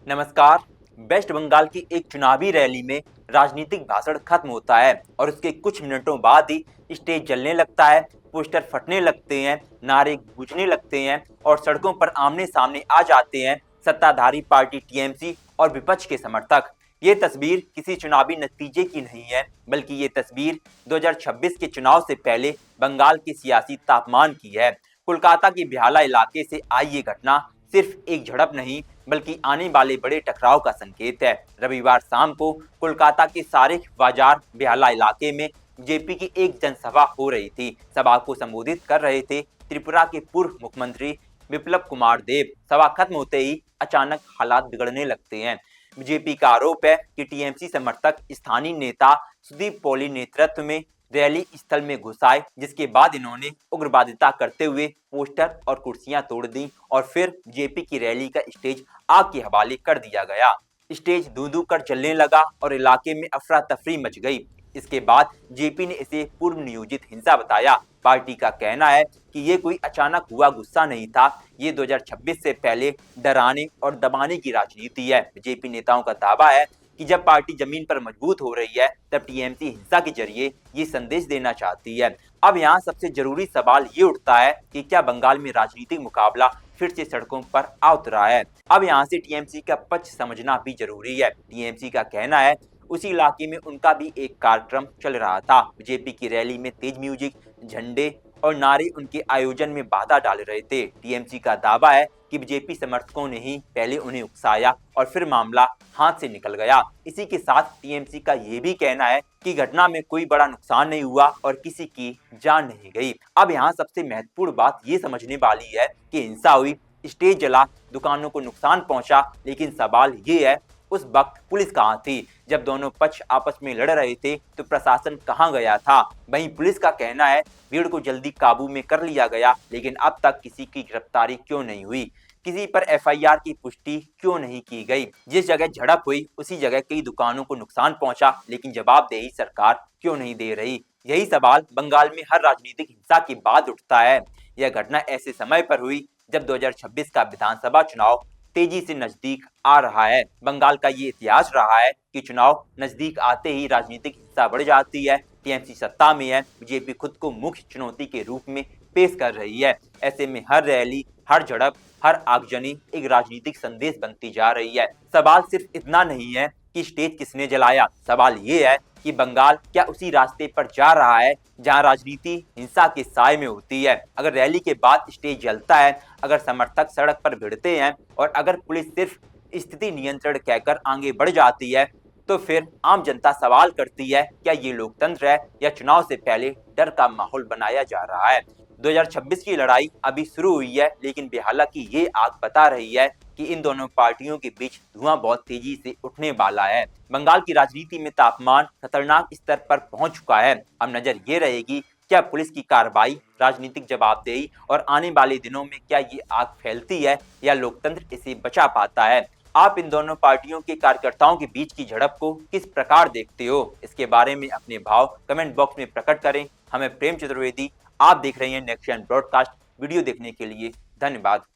नमस्कार। वेस्ट बंगाल की एक चुनावी रैली में राजनीतिक भाषण खत्म होता है और उसके कुछ मिनटों बाद ही स्टेज जलने लगता है, पोस्टर फटने लगते हैं, नारे गूंजने लगते हैं और सड़कों पर आमने सामने आ जाते हैं सत्ताधारी पार्टी टीएमसी और विपक्ष के समर्थक। ये तस्वीर किसी चुनावी नतीजे की नहीं है, बल्कि ये तस्वीर 2026 के चुनाव से पहले बंगाल के सियासी तापमान की है। कोलकाता के बेहाला इलाके से आई ये घटना सिर्फ एक झड़प नहीं, बल्कि आने वाले बड़े टकराव का संकेत है। रविवार शाम को कोलकाता के सारिक बाजार बेहाला इलाके में जेपी की एक जनसभा हो रही थी। सभा को संबोधित कर रहे थे त्रिपुरा के पूर्व मुख्यमंत्री बिप्लब कुमार देब। सभा खत्म होते ही अचानक हालात बिगड़ने लगते हैं। बीजेपी का आरोप है कि टीएमसी समर्थक स्थानीय नेता सुदीप पौली नेतृत्व में रैली स्थल में घुस आए, जिसके बाद इन्होंने उग्रवादिता करते हुए पोस्टर और कुर्सियां तोड़ दी और फिर जेपी की रैली का स्टेज आग के हवाले कर दिया गया। स्टेज धू धू कर जलने लगा और इलाके में अफरा तफरी मच गई। इसके बाद जेपी ने इसे पूर्व नियोजित हिंसा बताया। पार्टी का कहना है कि ये कोई अचानक हुआ गुस्सा नहीं था, ये 2026 से पहले डराने और दबाने की राजनीति है। जेपी नेताओं का दावा है कि जब पार्टी जमीन पर मजबूत हो रही है, तब टीएमसी हिंसा के जरिए ये संदेश देना चाहती है। अब यहाँ सबसे जरूरी सवाल ये उठता है कि क्या बंगाल में राजनीतिक मुकाबला फिर से सड़कों पर आ उतरा है। अब यहाँ से टीएमसी का पक्ष समझना भी जरूरी है। टीएमसी का कहना है उसी इलाके में उनका भी एक कार्यक्रम चल रहा था। बीजेपी की रैली में तेज म्यूजिक, झंडे और नारे उनके आयोजन में बाधा डाल रहे थे। टीएमसी का दावा है कि बीजेपी समर्थकों ने ही पहले उन्हें उकसाया और फिर मामला हाथ से निकल गया। इसी के साथ टीएमसी का यह भी कहना है कि घटना में कोई बड़ा नुकसान नहीं हुआ और किसी की जान नहीं गई। अब यहाँ सबसे महत्वपूर्ण बात ये समझने वाली है कि हिंसा हुई, स्टेज जला, दुकानों को नुकसान पहुंचा, लेकिन सवाल ये है उस वक्त पुलिस कहाँ थी? जब दोनों पक्ष आपस में लड़ रहे थे तो प्रशासन कहाँ गया था? वहीं पुलिस का कहना है भीड़ को जल्दी काबू में कर लिया गया, लेकिन अब तक किसी की गिरफ्तारी क्यों नहीं हुई? किसी पर एफआईआर की पुष्टि क्यों नहीं की गई? जिस जगह झड़प हुई उसी जगह कई दुकानों को नुकसान पहुंचा, लेकिन जवाबदेही सरकार क्यों नहीं दे रही? यही सवाल बंगाल में हर राजनीतिक हिंसा के बाद उठता है। यह घटना ऐसे समय पर हुई जब 2026 का विधानसभा चुनाव तेजी से नजदीक आ रहा है। बंगाल का ये इतिहास रहा है कि चुनाव नजदीक आते ही राजनीतिक हिंसा बढ़ जाती है। टीएमसी सत्ता में है, बीजेपी खुद को मुख्य चुनौती के रूप में पेश कर रही है। ऐसे में हर रैली, हर झड़प, हर आगजनी एक राजनीतिक संदेश बनती जा रही है। सवाल सिर्फ इतना नहीं है कि स्टेज किसने जलाया, सवाल ये है कि बंगाल क्या उसी रास्ते पर जा रहा है जहां राजनीति हिंसा के साए में होती है। अगर रैली के बाद स्टेज जलता है, अगर समर्थक सड़क पर भिड़ते हैं और अगर पुलिस सिर्फ स्थिति नियंत्रण कहकर आगे बढ़ जाती है, तो फिर आम जनता सवाल करती है क्या ये लोकतंत्र है या चुनाव से पहले डर का माहौल बनाया जा रहा है। 2026 की लड़ाई अभी शुरू हुई है, लेकिन बेहाला की ये आग बता रही है कि इन दोनों पार्टियों के बीच धुआं बहुत तेजी से उठने वाला है। बंगाल की राजनीति में तापमान खतरनाक स्तर पर पहुंच चुका है। अब नजर ये रहेगी क्या पुलिस की कार्रवाई, राजनीतिक जवाबदेही और आने वाले दिनों में क्या ये आग फैलती है या लोकतंत्र इसे बचा पाता है। आप इन दोनों पार्टियों के कार्यकर्ताओं के बीच की झड़प को किस प्रकार देखते हो? इसके बारे में अपने भाव कमेंट बॉक्स में प्रकट करें। हमें प्रेम चतुर्वेदी, आप देख रहे हैं नेक्स्ट ब्रॉडकास्ट। वीडियो देखने के लिए धन्यवाद।